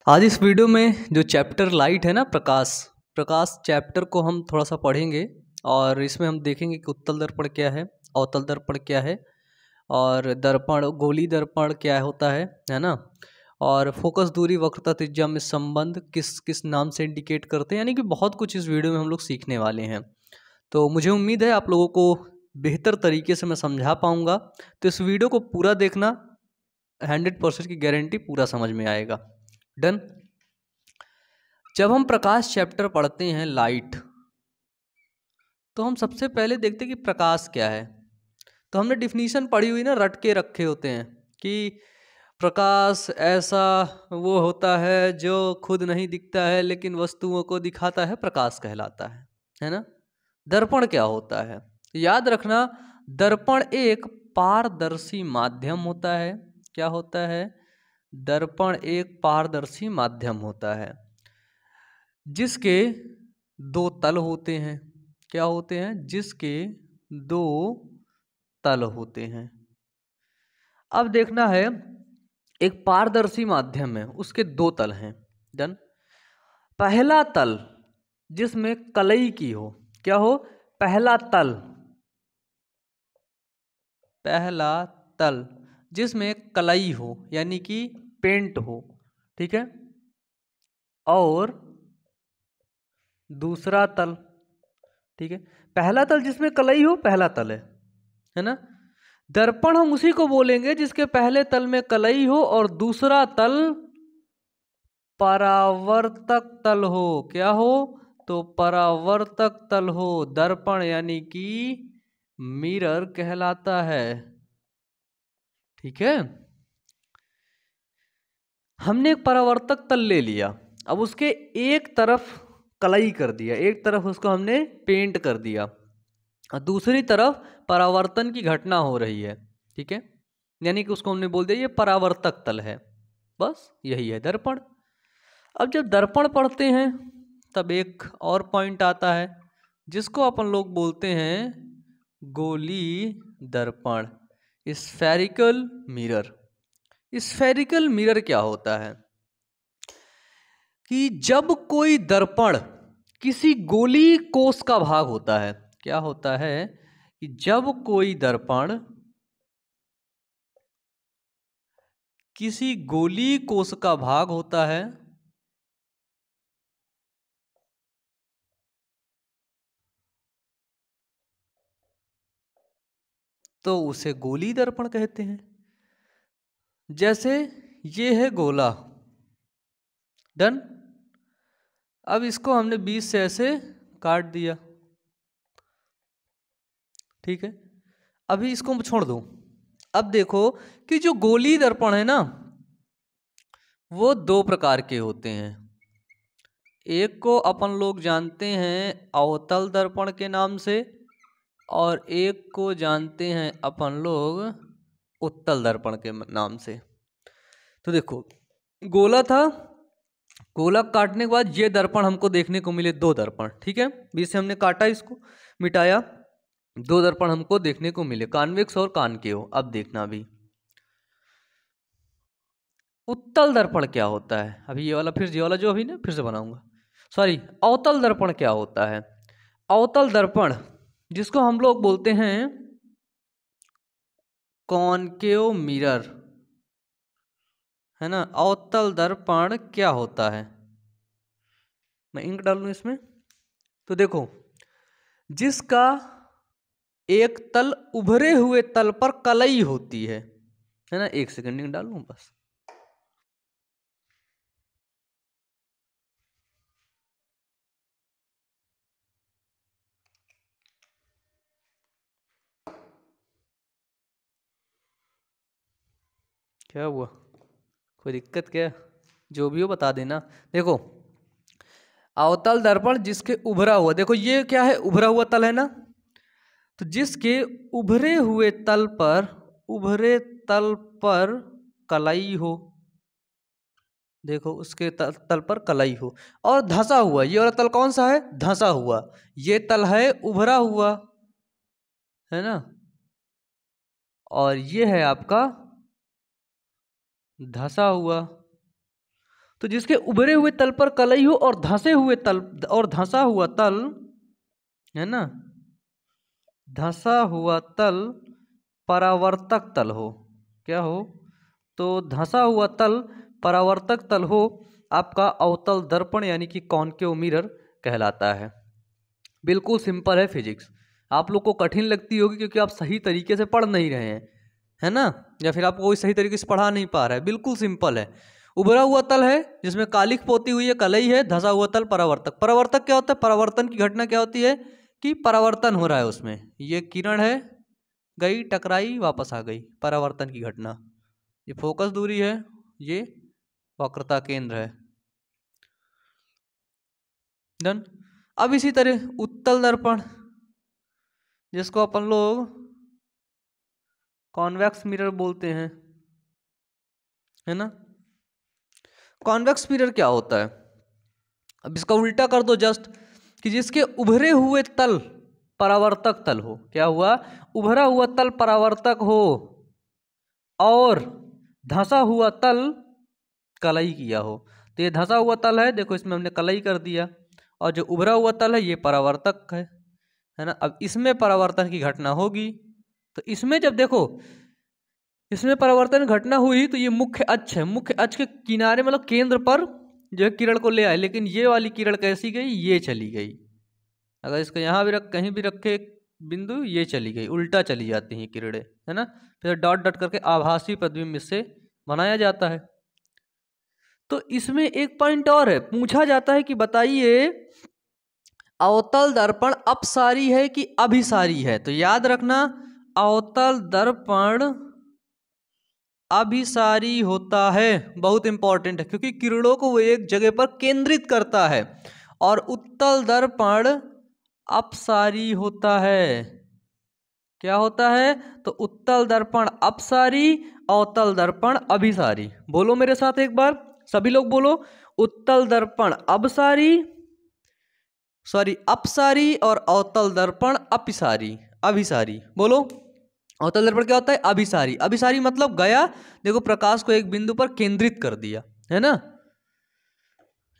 आज इस वीडियो में जो चैप्टर लाइट है ना, प्रकाश प्रकाश चैप्टर को हम थोड़ा सा पढ़ेंगे और इसमें हम देखेंगे कि उत्तल दर्पण क्या है, अवतल दर्पण क्या है और दर्पण गोली दर्पण क्या होता है ना। और फोकस दूरी वक्रता त्रिज्या में संबंध किस किस नाम से इंडिकेट करते हैं, यानी कि बहुत कुछ इस वीडियो में हम लोग सीखने वाले हैं। तो मुझे उम्मीद है आप लोगों को बेहतर तरीके से मैं समझा पाऊँगा। तो इस वीडियो को पूरा देखना, 100% की गारंटी पूरा समझ में आएगा। डन। जब हम प्रकाश चैप्टर पढ़ते हैं लाइट, तो हम सबसे पहले देखते हैं कि प्रकाश क्या है। तो हमने डिफिनीशन पढ़ी हुई ना, रट के रखे होते हैं कि प्रकाश ऐसा वो होता है जो खुद नहीं दिखता है लेकिन वस्तुओं को दिखाता है, प्रकाश कहलाता है ना। दर्पण क्या होता है, याद रखना, दर्पण एक पारदर्शी माध्यम होता है। क्या होता है? दर्पण एक पारदर्शी माध्यम होता है जिसके दो तल होते हैं। क्या होते हैं? जिसके दो तल होते हैं। अब देखना है, एक पारदर्शी माध्यम है, उसके दो तल हैं। डन। पहला तल जिसमें कलई की हो, क्या हो? पहला तल, पहला तल जिसमें कलई हो यानी कि पेंट हो, ठीक है। और दूसरा तल, ठीक है। पहला तल जिसमें कलई हो, पहला तल है ना। दर्पण हम उसी को बोलेंगे जिसके पहले तल में कलई हो और दूसरा तल परावर्तक तल हो। क्या हो? तो परावर्तक तल हो। दर्पण यानी कि मिरर कहलाता है, ठीक है। हमने एक परावर्तक तल ले लिया, अब उसके एक तरफ कलई कर दिया, एक तरफ उसको हमने पेंट कर दिया और दूसरी तरफ परावर्तन की घटना हो रही है, ठीक है। यानी कि उसको हमने बोल दिया ये परावर्तक तल है। बस यही है दर्पण। अब जब दर्पण पढ़ते हैं तब एक और पॉइंट आता है जिसको अपन लोग बोलते हैं गोली दर्पण, स्फेरिकल मिरर। स्फेरिकल मिरर क्या होता है कि जब कोई दर्पण किसी गोली कोष का भाग होता है, क्या होता है कि जब कोई दर्पण किसी गोली कोष का भाग होता है तो उसे गोली दर्पण कहते हैं। जैसे ये है गोला। डन। अब इसको हमने 20 से ऐसे काट दिया, ठीक है। अभी इसको छोड़ दो। अब देखो कि जो गोली दर्पण है ना, वो दो प्रकार के होते हैं। एक को अपन लोग जानते हैं अवतल दर्पण के नाम से और एक को जानते हैं अपन लोग उत्तल दर्पण के नाम से। तो देखो, गोला था, गोला काटने के बाद ये दर्पण हमको देखने को मिले, दो दर्पण, ठीक है। बीच से हमने काटा, इसको मिटाया, दो दर्पण हमको देखने को मिले, कॉन्वेक्स और कॉनकेव। अब देखना अभी उत्तल दर्पण क्या होता है। अभी ये वाला, फिर ये वाला जो अभी ना फिर से बनाऊंगा, सॉरी। अवतल दर्पण क्या होता है? अवतल दर्पण जिसको हम लोग बोलते हैं कॉनकेव मिरर, है ना। अवतल दर्पण क्या होता है? मैं इंक डाल लूं इसमें। तो देखो, जिसका एक तल उभरे हुए तल पर कलई होती है ना। एक सेकंड इंक डाल लूं बस। क्या हुआ? कोई दिक्कत क्या? जो भी हो बता देना। देखो, अवतल दर्पण जिसके उभरा हुआ, देखो ये क्या है, उभरा हुआ तल है ना। तो जिसके उभरे हुए तल पर, उभरे तल पर कलई हो, देखो उसके तल पर कलई हो और धंसा हुआ, ये वाला तल कौन सा है? धंसा हुआ। ये तल है उभरा हुआ, है ना। और ये है आपका धंसा हुआ। तो जिसके उभरे हुए तल पर कलई हो और धंसे हुए तल और धंसा हुआ तल, है ना, धंसा हुआ तल परावर्तक तल हो। क्या हो? तो धंसा हुआ तल परावर्तक तल हो, आपका अवतल दर्पण यानी कि कॉनकेव मिरर कहलाता है। बिल्कुल सिंपल है फिजिक्स। आप लोग को कठिन लगती होगी क्योंकि आप सही तरीके से पढ़ नहीं रहे हैं, है ना, या फिर आपको कोई सही तरीके से पढ़ा नहीं पा रहा है। बिल्कुल सिंपल है। उभरा हुआ तल है जिसमें कालिख पोती हुई है, कलई है, धंसा हुआ तल परावर्तक। परावर्तक क्या होता है? परावर्तन की घटना क्या होती है कि परावर्तन हो रहा है उसमें। ये किरण है, गई, टकराई, वापस आ गई, परावर्तन की घटना। ये फोकस दूरी है, ये वक्रता केंद्र है। डन। अब इसी तरह उत्तल दर्पण, जिसको अपन लोग कॉन्वेक्स मिरर बोलते हैं, है ना। कॉन्वेक्स मिरर क्या होता है? अब इसका उल्टा कर दो जस्ट, कि जिसके उभरे हुए तल परावर्तक तल हो। क्या हुआ? उभरा हुआ तल परावर्तक हो और धंसा हुआ तल कलई किया हो। तो ये धंसा हुआ तल है, देखो इसमें हमने कलई कर दिया, और जो उभरा हुआ तल है ये परावर्तक है ना। अब इसमें परावर्तन की घटना होगी, तो इसमें जब देखो इसमें परावर्तन घटना हुई तो ये मुख्य अक्ष है, मुख्य अक्ष के किनारे मतलब केंद्र पर जो है किरण को ले आए, लेकिन ये वाली किरण कैसी गई? ये चली गई। अगर इसको यहाँ भी रख, कहीं भी रखे बिंदु, ये चली गई, उल्टा चली जाती हैं किरणें, है ना। फिर डॉट डॉट करके आभासी प्रतिबिंब इससे बनाया जाता है। तो इसमें एक पॉइंट और है, पूछा जाता है कि बताइए अवतल दर्पण अपसारी है कि अभिसारी है? तो याद रखना, अवतल दर्पण अभिसारी होता है। बहुत इंपॉर्टेंट है क्योंकि किरणों को वो एक जगह पर केंद्रित करता है, और उत्तल दर्पण अपसारी होता है। क्या होता है? तो उत्तल दर्पण अपसारी, अवतल दर्पण अभिसारी। बोलो मेरे साथ एक बार, सभी लोग बोलो, उत्तल दर्पण अपसारी, सॉरी अपसारी, और अवतल दर्पण अपिसारी, अभिसारी। बोलो, अवतल दर्पण क्या होता है? अभिसारी। अभिसारी मतलब गया, देखो प्रकाश को एक बिंदु पर केंद्रित कर दिया, है ना।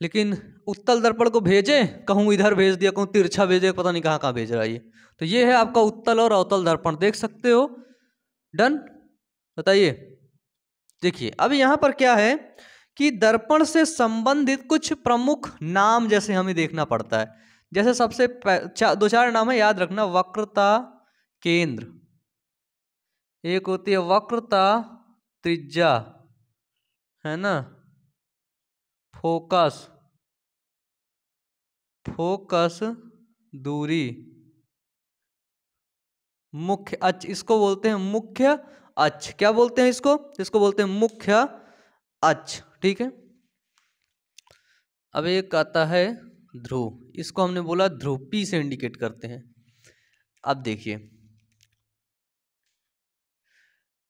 लेकिन उत्तल दर्पण को भेजे, कहूँ इधर भेज दिया, कहूँ तिरछा भेजे, पता नहीं कहाँ कहाँ भेज रहा है ये। तो ये है आपका उत्तल और अवतल दर्पण, देख सकते हो। डन। बताइए, देखिए अब यहाँ पर क्या है कि दर्पण से संबंधित कुछ प्रमुख नाम जैसे हमें देखना पड़ता है। जैसे सबसे दो चार नाम है, याद रखना। वक्रता केंद्र, एक होती है वक्रता त्रिज्या, है ना, फोकस, फोकस दूरी, मुख्य अक्ष, इसको बोलते हैं मुख्य अक्ष। क्या बोलते हैं इसको? इसको बोलते हैं मुख्य अक्ष, ठीक है। अब एक आता है ध्रुव, इसको हमने बोला ध्रुव, पी से इंडिकेट करते हैं। अब देखिए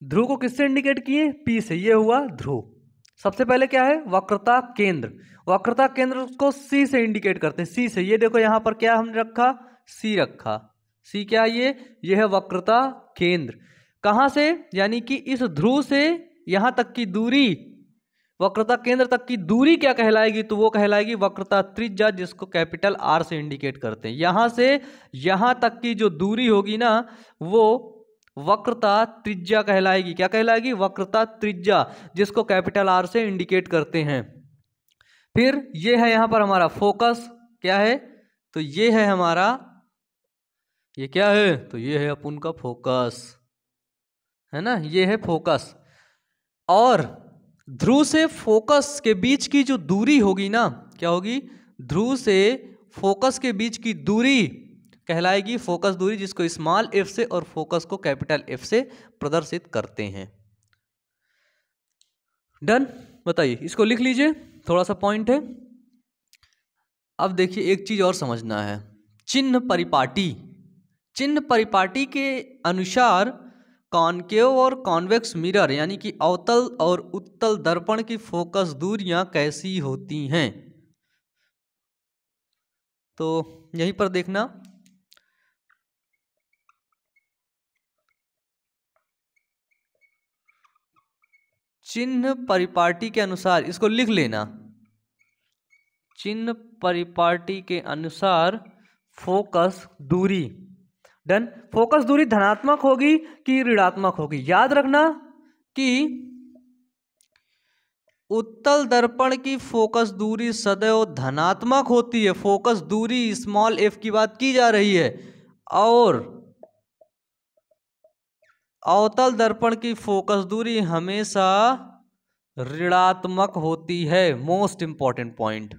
ध्रुव को किससे इंडिकेट किए? पी से। ये हुआ ध्रुव। सबसे पहले क्या है? वक्रता केंद्र। वक्रता केंद्र को सी से इंडिकेट करते हैं, सी से। ये देखो यहां पर क्या हमने रखा? सी रखा। सी क्या है? ये है वक्रता केंद्र। कहां से? यानी कि इस ध्रुव से यहां तक की दूरी, वक्रता केंद्र तक की दूरी क्या कहलाएगी? तो वो कहलाएगी वक्रता त्रिज्या, जिसको कैपिटल आर से इंडिकेट करते हैं। यहां से यहां तक की जो दूरी होगी ना, वो वक्रता त्रिज्या कहलाएगी। क्या कहलाएगी? वक्रता त्रिज्या, जिसको कैपिटल आर से इंडिकेट करते हैं। फिर ये है यहां पर हमारा फोकस। क्या है? तो ये है हमारा, ये क्या है? तो ये है अपन का फोकस, है ना, ये है फोकस। और ध्रुव से फोकस के बीच की जो दूरी होगी ना, क्या होगी? ध्रुव से फोकस के बीच की दूरी कहलाएगी फोकस दूरी, जिसको स्मॉल एफ से और फोकस को कैपिटल एफ से प्रदर्शित करते हैं। डन। बताइए, इसको लिख लीजिए, थोड़ा सा पॉइंट है। अब देखिए एक चीज और समझना है, चिन्ह परिपाटी। चिन्ह परिपाटी के अनुसार कॉनकेव और कॉन्वेक्स मिरर यानी कि अवतल और उत्तल दर्पण की फोकस दूरियां कैसी होती हैं? तो यहीं पर देखना, चिन्ह परिपाटी के अनुसार, इसको लिख लेना, चिन्ह परिपाटी के अनुसार फोकस दूरी। डन। फोकस दूरी धनात्मक होगी कि ऋणात्मक होगी? याद रखना कि उत्तल दर्पण की फोकस दूरी सदैव धनात्मक होती है। फोकस दूरी स्मॉल f की बात की जा रही है। और अवतल दर्पण की फोकस दूरी हमेशा ऋणात्मक होती है। Most important point,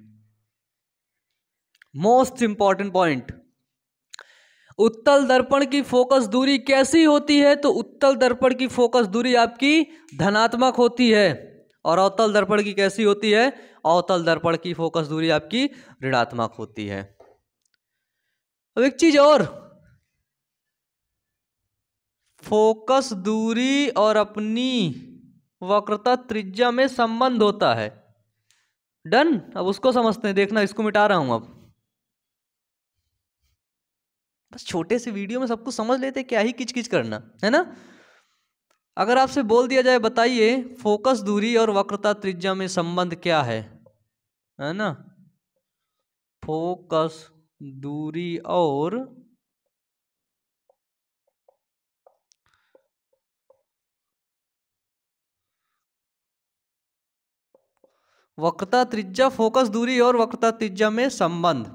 most important point. उत्तल दर्पण की फोकस दूरी कैसी होती है? तो उत्तल दर्पण की फोकस दूरी आपकी धनात्मक होती है। और अवतल दर्पण की कैसी होती है? अवतल दर्पण की फोकस दूरी आपकी ऋणात्मक होती है। अब एक चीज और, फोकस दूरी और अपनी वक्रता त्रिज्या में संबंध होता है। डन। अब उसको समझते हैं। देखना, इसको मिटा रहा हूं। अब बस छोटे से वीडियो में सब कुछ समझ लेते, क्या ही किचकिच करना है ना। अगर आपसे बोल दिया जाए बताइए फोकस दूरी और वक्रता त्रिज्या में संबंध क्या है ना? फोकस दूरी और वक्रता त्रिज्या, फोकस दूरी और वक्रता त्रिज्या में संबंध।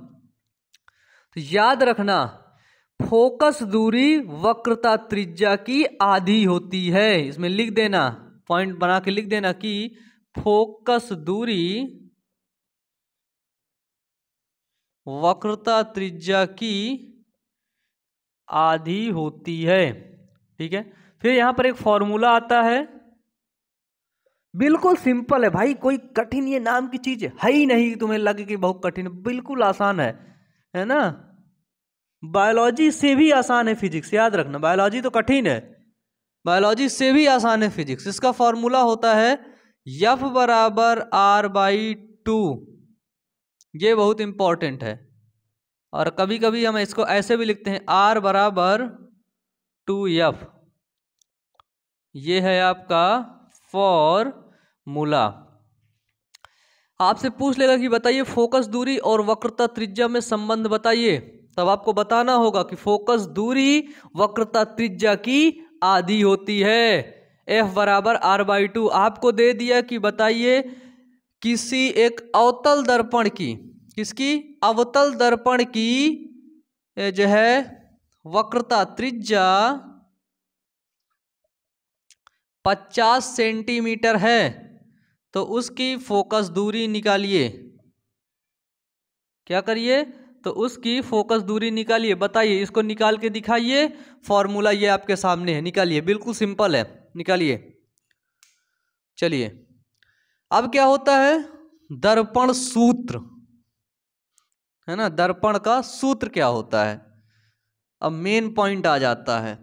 तो याद रखना, फोकस दूरी वक्रता त्रिज्या की आधी होती है। इसमें लिख देना, पॉइंट बना के लिख देना कि फोकस दूरी वक्रता त्रिज्या की आधी होती है। ठीक है। फिर यहां पर एक फॉर्मूला आता है, बिल्कुल सिंपल है भाई, कोई कठिन ये नाम की चीज है ही नहीं तुम्हें लगे कि बहुत कठिन है। बिल्कुल आसान है ना। बायोलॉजी से भी आसान है फिजिक्स, याद रखना। बायोलॉजी तो कठिन है, बायोलॉजी से भी आसान है फिजिक्स। इसका फॉर्मूला होता है F बराबर R/2। ये बहुत इंपॉर्टेंट है। और कभी कभी हम इसको ऐसे भी लिखते हैं R बराबर 2F। ये है आपका फॉर्मूला। आपसे पूछ लेगा कि बताइए फोकस दूरी और वक्रता त्रिज्या में संबंध बताइए, तब आपको बताना होगा कि फोकस दूरी वक्रता त्रिज्या की आधी होती है। F बराबर R/2 आपको दे दिया कि बताइए किसी एक अवतल दर्पण की, किसकी? अवतल दर्पण की जो है वक्रता त्रिज्या 50 सेंटीमीटर है, तो उसकी फोकस दूरी निकालिए। क्या करिए? तो उसकी फोकस दूरी निकालिए। बताइए, इसको निकाल के दिखाइए। फॉर्मूला ये आपके सामने है, निकालिए। बिल्कुल सिंपल है, निकालिए। चलिए, अब क्या होता है? दर्पण सूत्र है ना। दर्पण का सूत्र क्या होता है? अब मेन पॉइंट आ जाता है,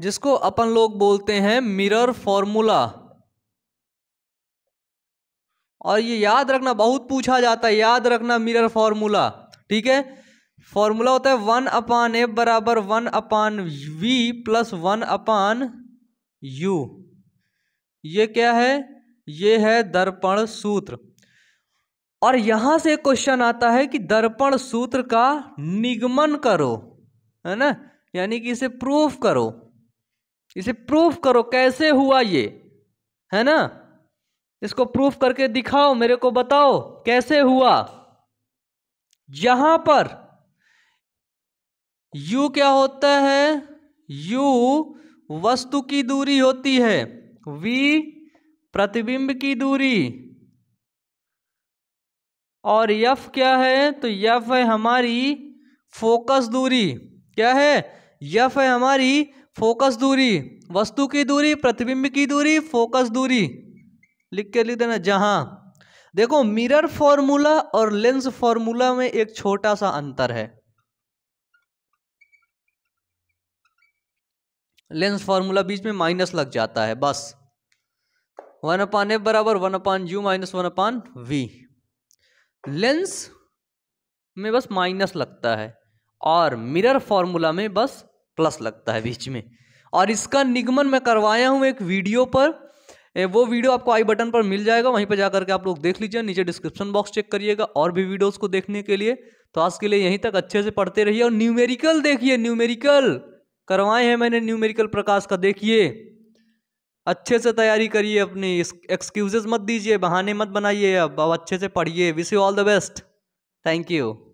जिसको अपन लोग बोलते हैं मिरर फॉर्मूला। और ये याद रखना, बहुत पूछा जाता है, याद रखना मिरर फॉर्मूला। ठीक है। फॉर्मूला होता है 1/f बराबर 1/v प्लस 1/u। ये क्या है? ये है दर्पण सूत्र। और यहां से क्वेश्चन आता है कि दर्पण सूत्र का निगमन करो, है ना, यानी कि इसे प्रूफ करो। इसे प्रूफ करो, कैसे हुआ ये, है ना। इसको प्रूफ करके दिखाओ, मेरे को बताओ कैसे हुआ। यहां पर u क्या होता है? u वस्तु की दूरी होती है, v प्रतिबिंब की दूरी, और f क्या है? तो f है हमारी फोकस दूरी। क्या है? f है हमारी फोकस दूरी। वस्तु की दूरी, प्रतिबिंब की दूरी, फोकस दूरी लिख देना। जहां देखो, मिरर फॉर्मूला और लेंस फॉर्मूला में एक छोटा सा अंतर है। लेंस फॉर्मूला बीच में माइनस लग जाता है, बस 1/f बराबर 1/u माइनस 1/v। लेंस में बस माइनस लगता है और मिरर फॉर्मूला में बस प्लस लगता है बीच में। और इसका निगमन मैं करवाया हूं एक वीडियो पर, वो वीडियो आपको आई बटन पर मिल जाएगा, वहीं पर जाकर के आप लोग देख लीजिए। नीचे डिस्क्रिप्शन बॉक्स चेक करिएगा और भी वीडियोस को देखने के लिए। तो आज के लिए यहीं तक, अच्छे से पढ़ते रहिए और न्यूमेरिकल देखिए, न्यूमेरिकल करवाए हैं मैंने, न्यूमेरिकल प्रकाश का देखिए, अच्छे से तैयारी करिए अपनी, एक्सक्यूजेस मत दीजिए, बहाने मत बनाइए, अब अच्छे से पढ़िए। Wish you all the best, thank you.